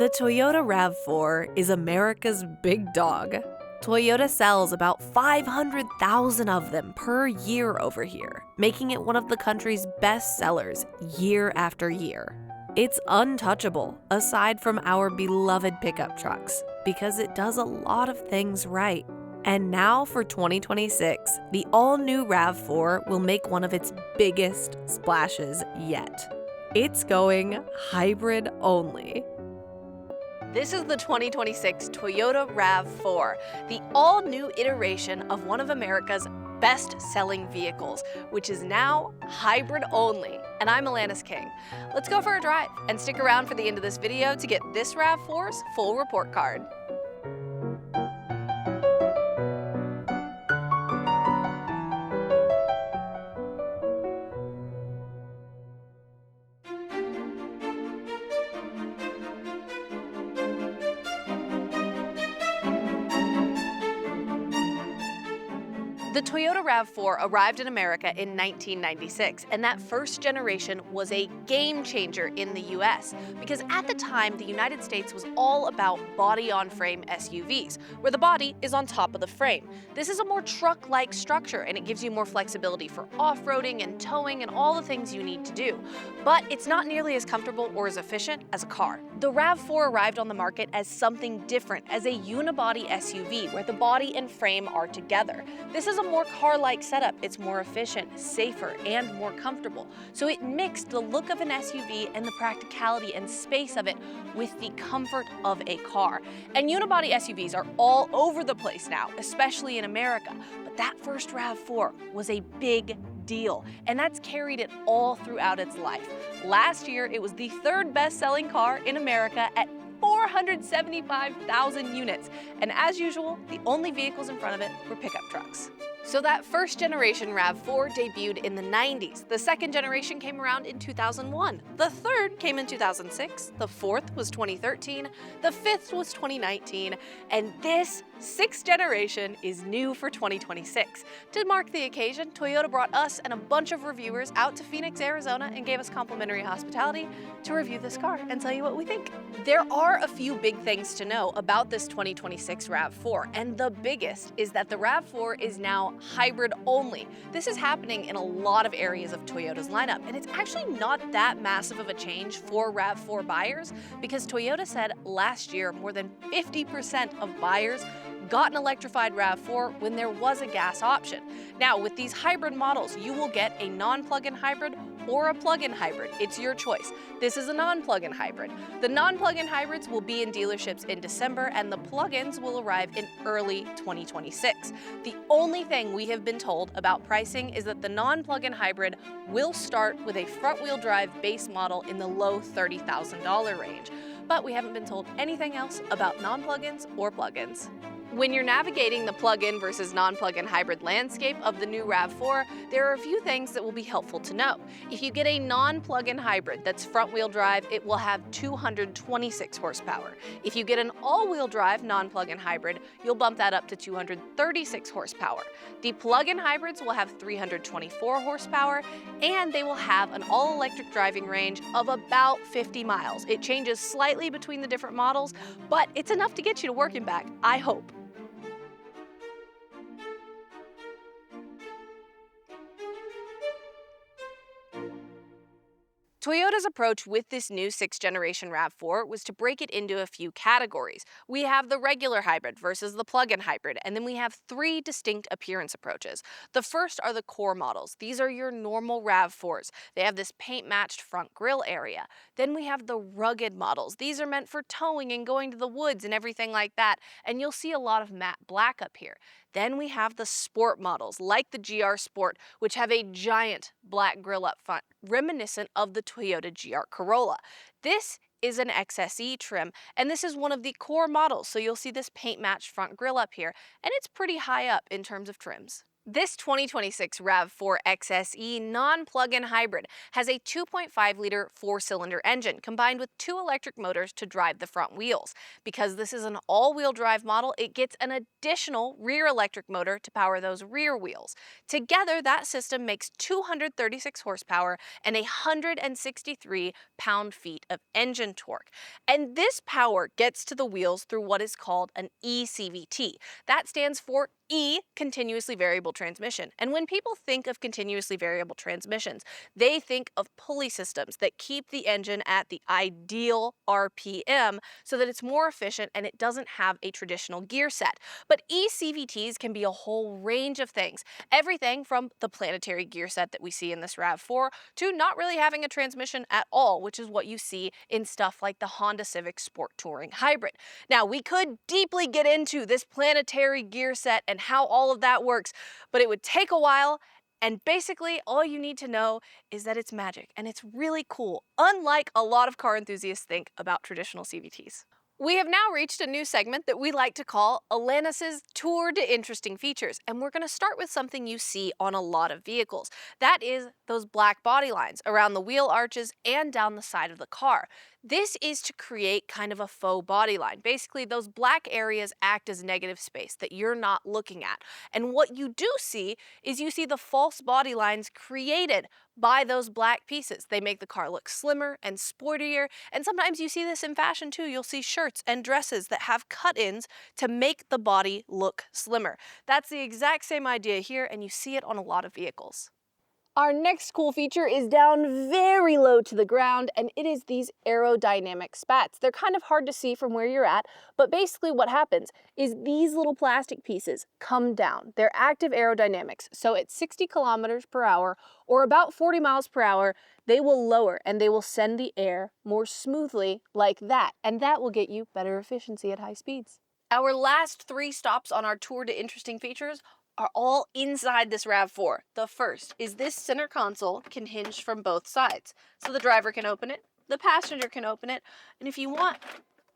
The Toyota RAV4 is America's big dog. Toyota sells about 500,000 of them per year over here, making it one of the country's best sellers year after year. It's untouchable, aside from our beloved pickup trucks, because it does a lot of things right. And now for 2026, the all-new RAV4 will make one of its biggest splashes yet. It's going hybrid only. This is the 2026 Toyota RAV4, the all-new iteration of one of America's best-selling vehicles, which is now hybrid only. And I'm Alanis King. Let's go for a drive and stick around for the end of this video to get this RAV4's full report card. The Toyota RAV4 arrived in America in 1996, and that first generation was a game changer in the US because at the time, the United States was all about body-on-frame SUVs, where the body is on top of the frame. This is a more truck-like structure, and it gives you more flexibility for off-roading and towing and all the things you need to do. But it's not nearly as comfortable or as efficient as a car. The RAV4 arrived on the market as something different, as a unibody SUV, where the body and frame are together. This is a more car-like setup. It's more efficient, safer, and more comfortable. So it mixed the look of an SUV and the practicality and space of it with the comfort of a car. And unibody SUVs are all over the place now, especially in America. But that first RAV4 was a big deal, and that's carried it all throughout its life. Last year, it was the third best-selling car in America at 475,000 units. And as usual, the only vehicles in front of it were pickup trucks. So that first generation RAV4 debuted in the 90s. The second generation came around in 2001. The third came in 2006. The fourth was 2013. The fifth was 2019. And this sixth generation is new for 2026. To mark the occasion, Toyota brought us and a bunch of reviewers out to Phoenix, Arizona and gave us complimentary hospitality to review this car and tell you what we think. There are a few big things to know about this 2026 RAV4, and the biggest is that the RAV4 is now hybrid only. This is happening in a lot of areas of Toyota's lineup, and it's actually not that massive of a change for RAV4 buyers because Toyota said last year more than 50% of buyers got an electrified RAV4 when there was a gas option. Now, with these hybrid models, you will get a non-plug-in hybrid or a plug-in hybrid. It's your choice. This is a non-plug-in hybrid. The non-plug-in hybrids will be in dealerships in December, and the plug-ins will arrive in early 2026. The only thing we have been told about pricing is that the non-plug-in hybrid will start with a front-wheel drive base model in the low $30,000 range. But we haven't been told anything else about non-plug-ins or plug-ins. When you're navigating the plug-in versus non-plug-in hybrid landscape of the new RAV4, there are a few things that will be helpful to know. If you get a non-plug-in hybrid that's front-wheel drive, it will have 226 horsepower. If you get an all-wheel drive non-plug-in hybrid, you'll bump that up to 236 horsepower. The plug-in hybrids will have 324 horsepower, and they will have an all-electric driving range of about 50 miles. It changes slightly between the different models, but it's enough to get you to work and back, I hope. Toyota's approach with this new sixth generation RAV4 was to break it into a few categories. We have the regular hybrid versus the plug-in hybrid, and then we have three distinct appearance approaches. The first are the core models. These are your normal RAV4s. They have this paint-matched front grille area. Then we have the rugged models. These are meant for towing and going to the woods and everything like that, and you'll see a lot of matte black up here. Then we have the sport models, like the GR Sport, which have a giant black grille up front, reminiscent of the Toyota GR Corolla. This is an XSE trim, and this is one of the core models, so you'll see this paint-matched front grille up here, and it's pretty high up in terms of trims. This 2026 RAV4 XSE non-plug-in hybrid has a 2.5-liter four-cylinder engine combined with two electric motors to drive the front wheels. Because this is an all-wheel drive model, it gets an additional rear electric motor to power those rear wheels. Together, that system makes 236 horsepower and 163 pound-feet of engine torque. And this power gets to the wheels through what is called an eCVT. That stands for E, continuously variable transmission. And when people think of continuously variable transmissions, they think of pulley systems that keep the engine at the ideal RPM so that it's more efficient and it doesn't have a traditional gear set. But eCVTs can be a whole range of things. Everything from the planetary gear set that we see in this RAV4 to not really having a transmission at all, which is what you see in stuff like the Honda Civic Sport Touring Hybrid. Now, we could deeply get into this planetary gear set and how all of that works, but it would take a while, and basically all you need to know is that it's magic and it's really cool, unlike a lot of car enthusiasts think about traditional CVTs. We have now reached a new segment that we like to call Alanis's Tour de Interesting Features, and we're going to start with something you see on a lot of vehicles. That is those black body lines around the wheel arches and down the side of the car. This is to create kind of a faux body line. Basically, those black areas act as negative space that you're not looking at. And what you do see is you see the false body lines created by those black pieces. They make the car look slimmer and sportier, and sometimes you see this in fashion too. You'll see shirts and dresses that have cut-ins to make the body look slimmer. That's the exact same idea here, and you see it on a lot of vehicles. Our next cool feature is down very low to the ground, and it is these aerodynamic spats. They're kind of hard to see from where you're at, but basically what happens is these little plastic pieces come down. They're active aerodynamics, so at 60 kilometers per hour or about 40 miles per hour, they will lower and they will send the air more smoothly like that, and that will get you better efficiency at high speeds. Our last three stops on our tour to interesting features are all inside this RAV4. The first is this center console can hinge from both sides. So the driver can open it, the passenger can open it, and if you want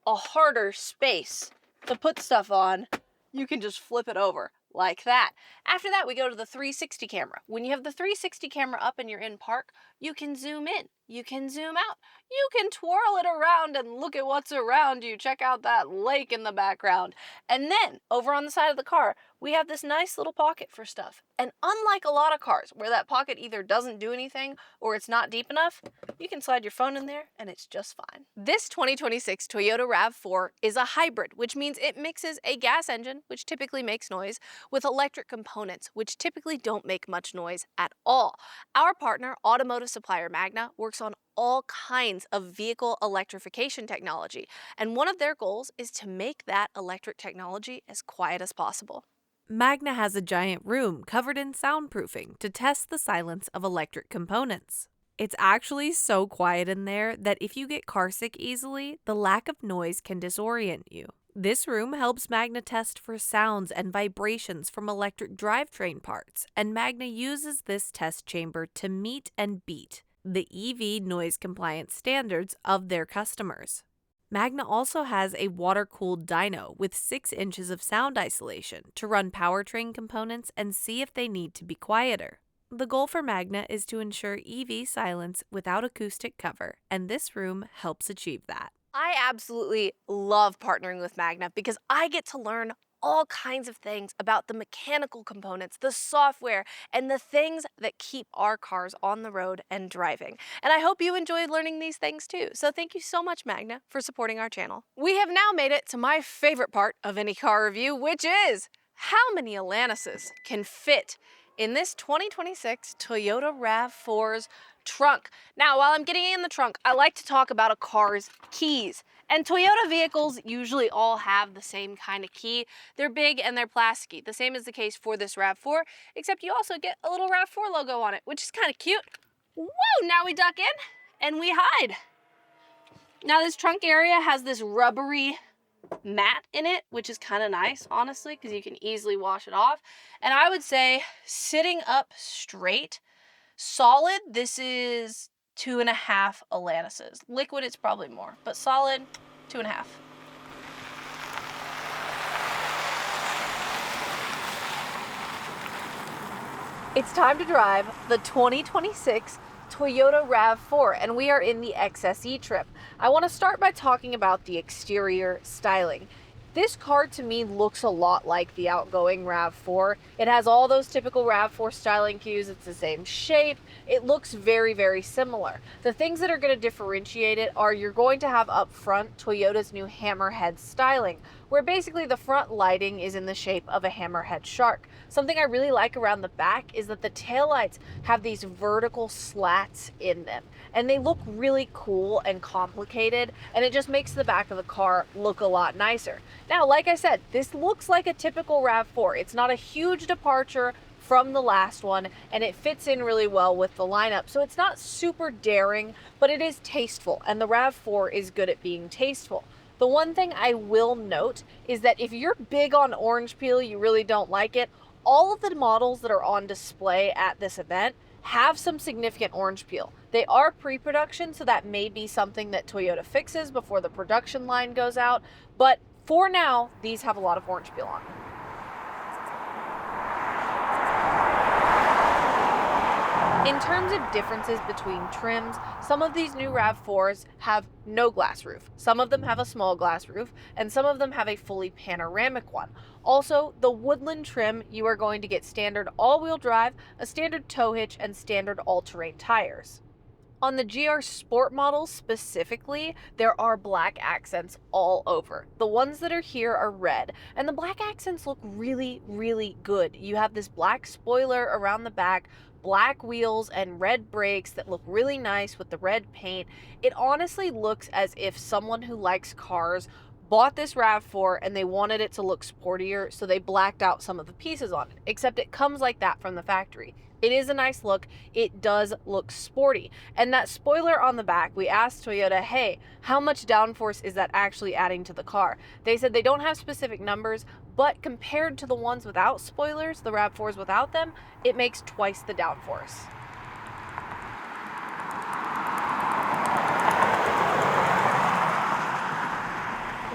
a harder space to put stuff on, you can just flip it over like that. After that, we go to the 360 camera. When you have the 360 camera up and you're in park, you can zoom in, you can zoom out, you can twirl it around and look at what's around you. Check out that lake in the background. And then over on the side of the car, we have this nice little pocket for stuff. And unlike a lot of cars where that pocket either doesn't do anything or it's not deep enough, you can slide your phone in there and it's just fine. This 2026 Toyota RAV4 is a hybrid, which means it mixes a gas engine, which typically makes noise, with electric components, which typically don't make much noise at all. Our partner, automotive supplier Magna, works on all kinds of vehicle electrification technology, and one of their goals is to make that electric technology as quiet as possible. Magna has a giant room covered in soundproofing to test the silence of electric components. It's actually so quiet in there that if you get carsick easily, the lack of noise can disorient you. This room helps Magna test for sounds and vibrations from electric drivetrain parts, and Magna uses this test chamber to meet and beat the EV noise compliance standards of their customers. Magna also has a water-cooled dyno with 6 inches of sound isolation to run powertrain components and see if they need to be quieter. The goal for Magna is to ensure EV silence without acoustic cover, and this room helps achieve that. I absolutely love partnering with Magna because I get to learn all kinds of things about the mechanical components, the software, and the things that keep our cars on the road and driving. And I hope you enjoyed learning these things too. So thank you so much, Magna, for supporting our channel. We have now made it to my favorite part of any car review, which is how many Atlantises can fit in this 2026 Toyota RAV4's trunk. Now, while I'm getting in the trunk, I like to talk about a car's keys. And Toyota vehicles usually all have the same kind of key. They're big and they're plasticky. The same is the case for this RAV4, except you also get a little RAV4 logo on it, which is kind of cute. Whoa, now we duck in and we hide. Now this trunk area has this rubbery mat in it, which is kind of nice, honestly, because you can easily wash it off. And I would say sitting up straight, solid, this is 2.5 Atlantises. Liquid, it's probably more, but solid, 2.5. It's time to drive the 2026 Toyota RAV4, and we are in the XSE trim. I want to start by talking about the exterior styling. This car to me looks a lot like the outgoing RAV4. It has all those typical RAV4 styling cues. It's the same shape. It looks very, very similar. The things that are going to differentiate it are you're going to have up front Toyota's new hammerhead styling, where basically the front lighting is in the shape of a hammerhead shark. Something I really like around the back is that the taillights have these vertical slats in them, and they look really cool and complicated, and it just makes the back of the car look a lot nicer. Now, like I said, this looks like a typical RAV4. It's not a huge departure from the last one, and it fits in really well with the lineup. So it's not super daring, but it is tasteful, and the RAV4 is good at being tasteful. The one thing I will note is that if you're big on orange peel, you really don't like it, all of the models that are on display at this event have some significant orange peel. They are pre-production, so that may be something that Toyota fixes before the production line goes out, but for now, these have a lot of orange peel on them. In terms of differences between trims, some of these new RAV4s have no glass roof. Some of them have a small glass roof, and some of them have a fully panoramic one. Also, the Woodland trim, you are going to get standard all-wheel drive, a standard tow hitch, and standard all-terrain tires. On the GR Sport models specifically, there are black accents all over. The ones that are here are red, and the black accents look really, really good. You have this black spoiler around the back, black wheels, and red brakes that look really nice with the red paint. It honestly looks as if someone who likes cars bought this RAV4 and they wanted it to look sportier, so they blacked out some of the pieces on it, except it comes like that from the factory. It is a nice look. It does look sporty. And that spoiler on the back, we asked Toyota, hey, how much downforce is that actually adding to the car? They said they don't have specific numbers, but compared to the ones without spoilers, the RAV4s without them, it makes twice the downforce.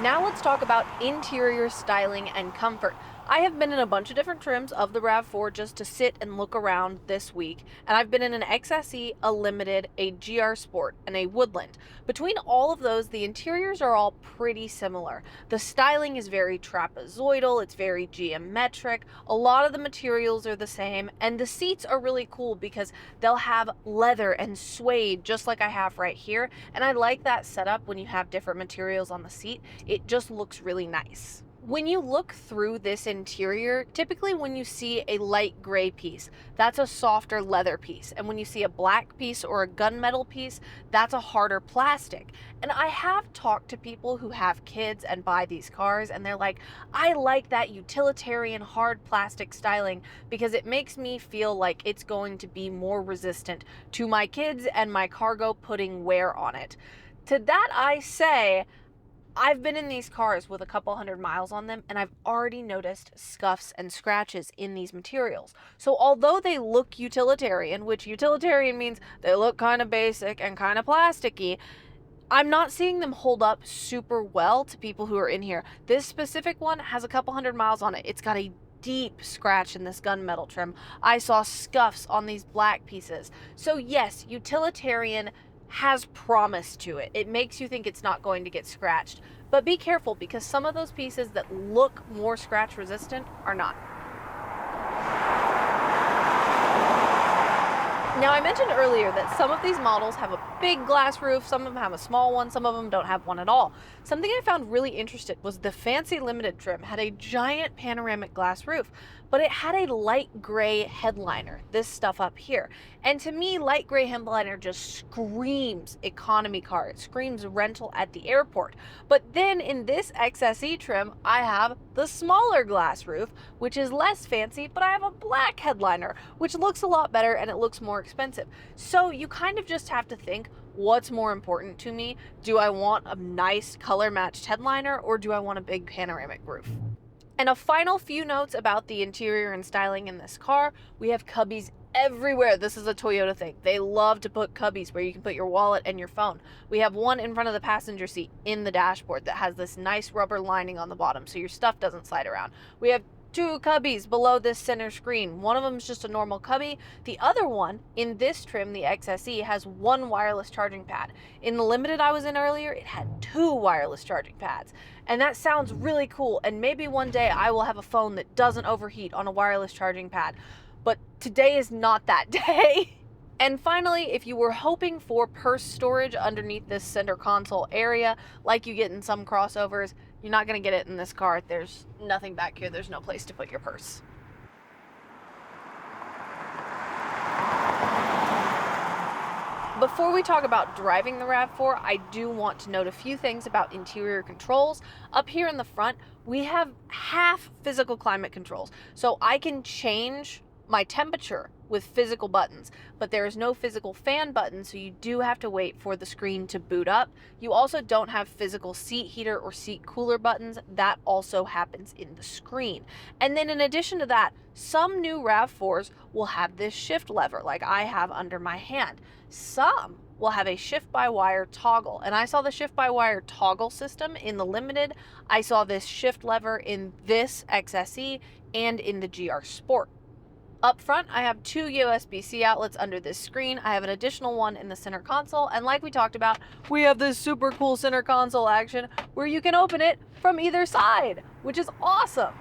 Now let's talk about interior styling and comfort. I have been in a bunch of different trims of the RAV4 just to sit and look around this week, and I've been in an XSE, a Limited, a GR Sport, and a Woodland. Between all of those, the interiors are all pretty similar. The styling is very trapezoidal, it's very geometric, a lot of the materials are the same, and the seats are really cool because they'll have leather and suede just like I have right here, and I like that setup when you have different materials on the seat. It just looks really nice. When you look through this interior, typically when you see a light gray piece, that's a softer leather piece. And when you see a black piece or a gunmetal piece, that's a harder plastic. And I have talked to people who have kids and buy these cars, and they're like, I like that utilitarian hard plastic styling because it makes me feel like it's going to be more resistant to my kids and my cargo putting wear on it. To that I say, I've been in these cars with a couple hundred miles on them, and I've already noticed scuffs and scratches in these materials. So although they look utilitarian, which utilitarian means they look kind of basic and kind of plasticky, I'm not seeing them hold up super well to people who are in here. This specific one has a couple hundred miles on it. It's got a deep scratch in this gunmetal trim. I saw scuffs on these black pieces. So yes, utilitarian has promise to it. It makes you think it's not going to get scratched. But be careful because some of those pieces that look more scratch resistant are not. Now, I mentioned earlier that some of these models have a big glass roof, some of them have a small one, some of them don't have one at all. Something I found really interesting was the fancy Limited trim had a giant panoramic glass roof, but it had a light gray headliner, this stuff up here. And to me, light gray headliner just screams economy car. It screams rental at the airport. But then in this XSE trim, I have the smaller glass roof, which is less fancy, but I have a black headliner, which looks a lot better and it looks more expensive. So you kind of just have to think, what's more important to me? Do I want a nice color matched headliner or do I want a big panoramic roof? And a final few notes about the interior and styling in this car. We have cubbies everywhere. This is a Toyota thing. They love to put cubbies where you can put your wallet and your phone. We have one in front of the passenger seat in the dashboard that has this nice rubber lining on the bottom so your stuff doesn't slide around. We have two cubbies below this center screen. One of them is just a normal cubby. The other one in this trim, the XSE, has one wireless charging pad. In the Limited I was in earlier, it had two wireless charging pads. And that sounds really cool. And maybe one day I will have a phone that doesn't overheat on a wireless charging pad. But today is not that day. And finally, if you were hoping for purse storage underneath this center console area, like you get in some crossovers, you're not going to get it in this car. There's nothing back here. There's no place to put your purse. Before we talk about driving the RAV4, I do want to note a few things about interior controls. Up here in the front, we have half physical climate controls. So I can change my temperature with physical buttons, but there is no physical fan button, so you do have to wait for the screen to boot up. You also don't have physical seat heater or seat cooler buttons. That also happens in the screen. And then in addition to that, some new RAV4s will have this shift lever like I have under my hand. Some will have a shift-by-wire toggle, and I saw the shift-by-wire toggle system in the Limited. I saw this shift lever in this XSE and in the GR Sport. Up front, I have two USB-C outlets under this screen. I have an additional one in the center console, and like we talked about, we have this super cool center console action where you can open it from either side, which is awesome.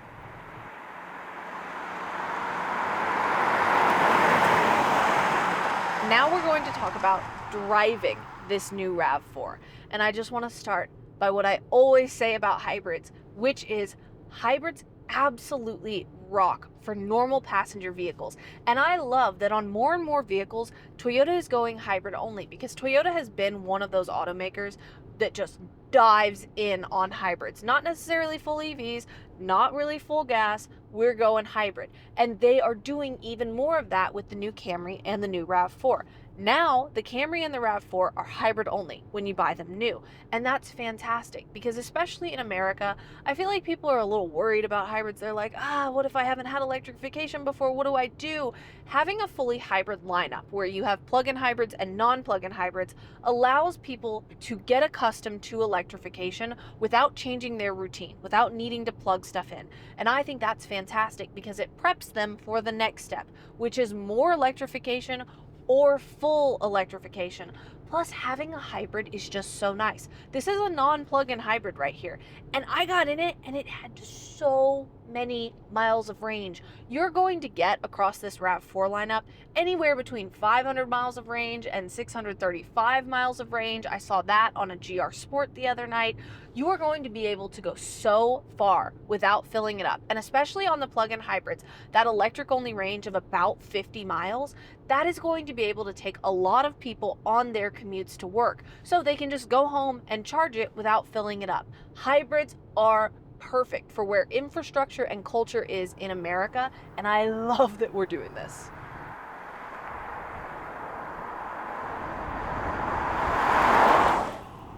Now we're going to talk about driving this new RAV4, and I just want to start by what I always say about hybrids, which is hybrids absolutely rock for normal passenger vehicles. And I love that on more and more vehicles, Toyota is going hybrid only, because Toyota has been one of those automakers that just dives in on hybrids. Not necessarily full EVs, not really full gas, we're going hybrid. And they are doing even more of that with the new Camry and the new RAV4. Now, the Camry and the RAV4 are hybrid only when you buy them new. And that's fantastic, because especially in America, I feel like people are a little worried about hybrids. They're like, what if I haven't had electrification before? What do I do? Having a fully hybrid lineup where you have plug-in hybrids and non-plug-in hybrids allows people to get accustomed to electrification without changing their routine, without needing to plug stuff in. And I think that's fantastic because it preps them for the next step, which is more electrification or full electrification. Plus, having a hybrid is just so nice. This is a non-plug-in hybrid right here, and I got in it and it had so many miles of range. You're going to get across this RAV4 lineup anywhere between 500 miles of range and 635 miles of range. I saw that on a GR Sport the other night. You are going to be able to go so far without filling it up. And especially on the plug-in hybrids, that electric-only range of about 50 miles, that is going to be able to take a lot of people on their commutes to work, so they can just go home and charge it without filling it up. Hybrids are perfect for where infrastructure and culture is in America, and I love that we're doing this.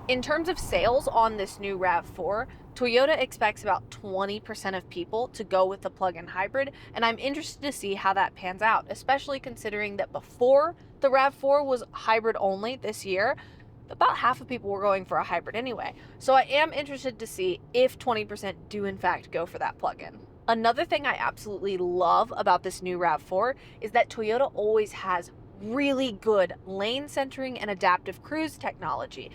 In terms of sales on this new RAV4, Toyota expects about 20% of people to go with the plug-in hybrid, and I'm interested to see how that pans out, especially considering that before the RAV4 was hybrid only this year, about half of people were going for a hybrid anyway. So I am interested to see if 20% do in fact go for that plug-in. Another thing I absolutely love about this new RAV4 is that Toyota always has really good lane centering and adaptive cruise technology.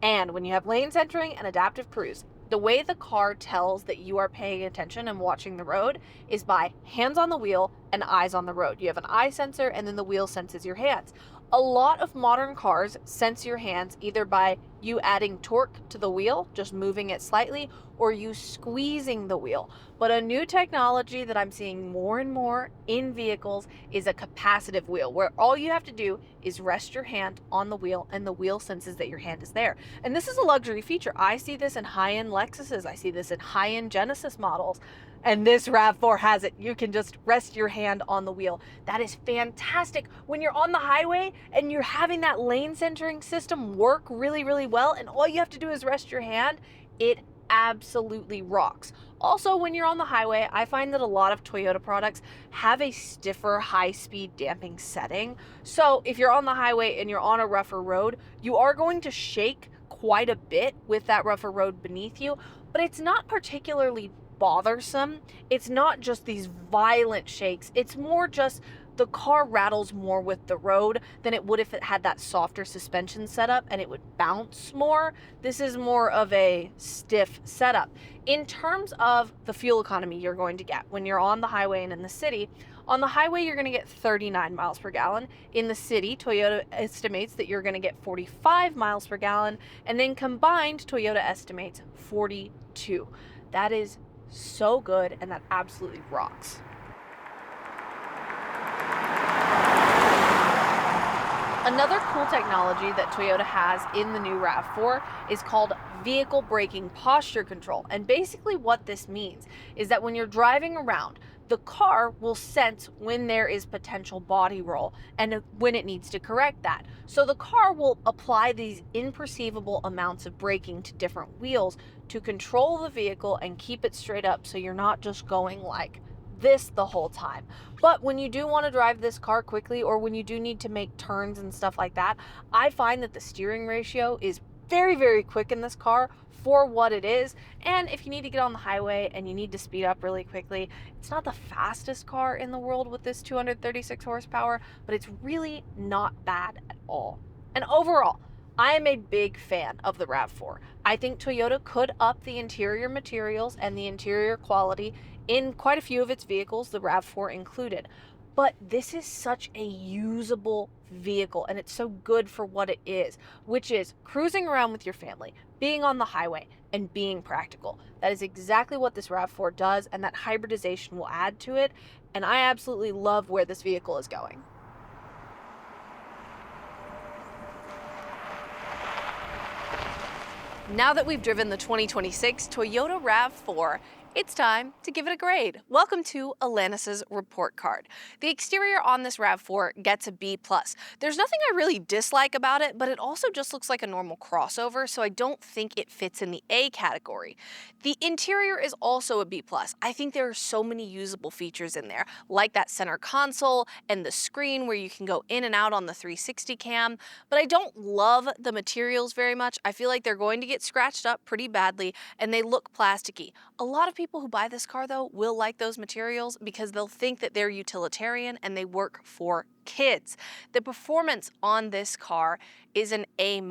And when you have lane centering and adaptive cruise, the way the car tells that you are paying attention and watching the road is by hands on the wheel and eyes on the road. You have an eye sensor, and then the wheel senses your hands. A lot of modern cars sense your hands either by you adding torque to the wheel, just moving it slightly, or you squeezing the wheel. But a new technology that I'm seeing more and more in vehicles is a capacitive wheel, where all you have to do is rest your hand on the wheel and the wheel senses that your hand is there. And this is a luxury feature. I see this in high-end Lexuses. I see this in high-end Genesis models. And this RAV4 has it. You can just rest your hand on the wheel. That is fantastic when you're on the highway and you're having that lane centering system work really, really well, and all you have to do is rest your hand. It absolutely rocks. Also, when you're on the highway, I find that a lot of Toyota products have a stiffer high-speed damping setting. So if you're on the highway and you're on a rougher road, you are going to shake quite a bit with that rougher road beneath you, but it's not particularly bothersome. It's not just these violent shakes. It's more just the car rattles more with the road than it would if it had that softer suspension setup and it would bounce more. This is more of a stiff setup. In terms of the fuel economy you're going to get when you're on the highway and in the city, on the highway you're going to get 39 miles per gallon. In the city, Toyota estimates that you're going to get 45 miles per gallon, and then combined, Toyota estimates 42. That is so good, and that absolutely rocks. Another cool technology that Toyota has in the new RAV4 is called vehicle braking posture control. And basically what this means is that when you're driving around, the car will sense when there is potential body roll and when it needs to correct that. So the car will apply these imperceivable amounts of braking to different wheels to control the vehicle and keep it straight up so you're not just going like this the whole time. But when you do want to drive this car quickly, or when you do need to make turns and stuff like that, I find that the steering ratio is very, very quick in this car for what it is. And if you need to get on the highway and you need to speed up really quickly, it's not the fastest car in the world with this 236 horsepower, but it's really not bad at all. And overall, I am a big fan of the RAV4. I think Toyota could up the interior materials and the interior quality in quite a few of its vehicles, the RAV4 included. But this is such a usable vehicle, and it's so good for what it is, which is cruising around with your family, being on the highway, and being practical. That is exactly what this RAV4 does, and that hybridization will add to it, and I absolutely love where this vehicle is going. Now that we've driven the 2026 Toyota RAV4, it's time to give it a grade. Welcome to Alanis's report card. The exterior on this RAV4 gets a B+. There's nothing I really dislike about it, but it also just looks like a normal crossover, so I don't think it fits in the A category. The interior is also a B+. I think there are so many usable features in there, like that center console and the screen where you can go in and out on the 360 cam, but I don't love the materials very much. I feel like they're going to get scratched up pretty badly, and they look plasticky. A lot of people who buy this car, though, will like those materials because they'll think that they're utilitarian and they work for kids. The performance on this car is an A-.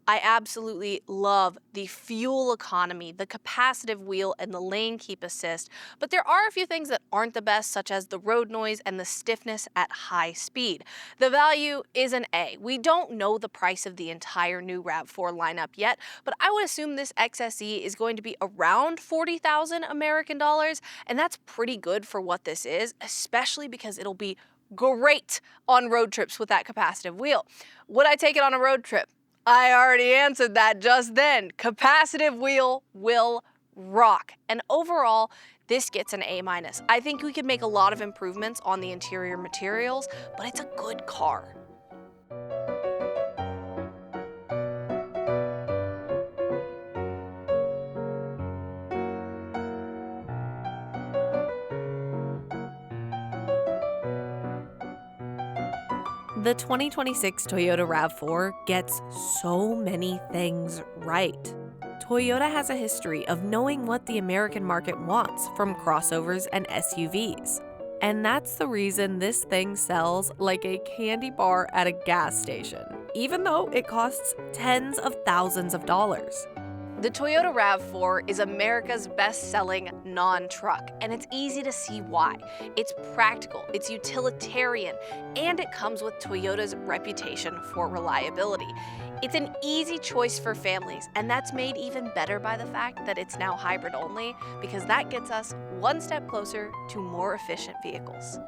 I absolutely love the fuel economy, the capacitive wheel, and the lane keep assist, but there are a few things that aren't the best, such as the road noise and the stiffness at high speed. The value is an A. We don't know the price of the entire new RAV4 lineup yet, but I would assume this XSE is going to be around 40,000 American dollars, and that's pretty good for what this is, especially because it'll be great on road trips with that capacitive wheel. Would I take it on a road trip? I already answered that just then. Capacitive wheel will rock. And overall, this gets an A-. I think we could make a lot of improvements on the interior materials, but it's a good car. The 2026 Toyota RAV4 gets so many things right. Toyota has a history of knowing what the American market wants from crossovers and SUVs. And that's the reason this thing sells like a candy bar at a gas station, even though it costs tens of thousands of dollars. The Toyota RAV4 is America's best-selling non-truck, and it's easy to see why. It's practical, it's utilitarian, and it comes with Toyota's reputation for reliability. It's an easy choice for families, and that's made even better by the fact that it's now hybrid only, because that gets us one step closer to more efficient vehicles.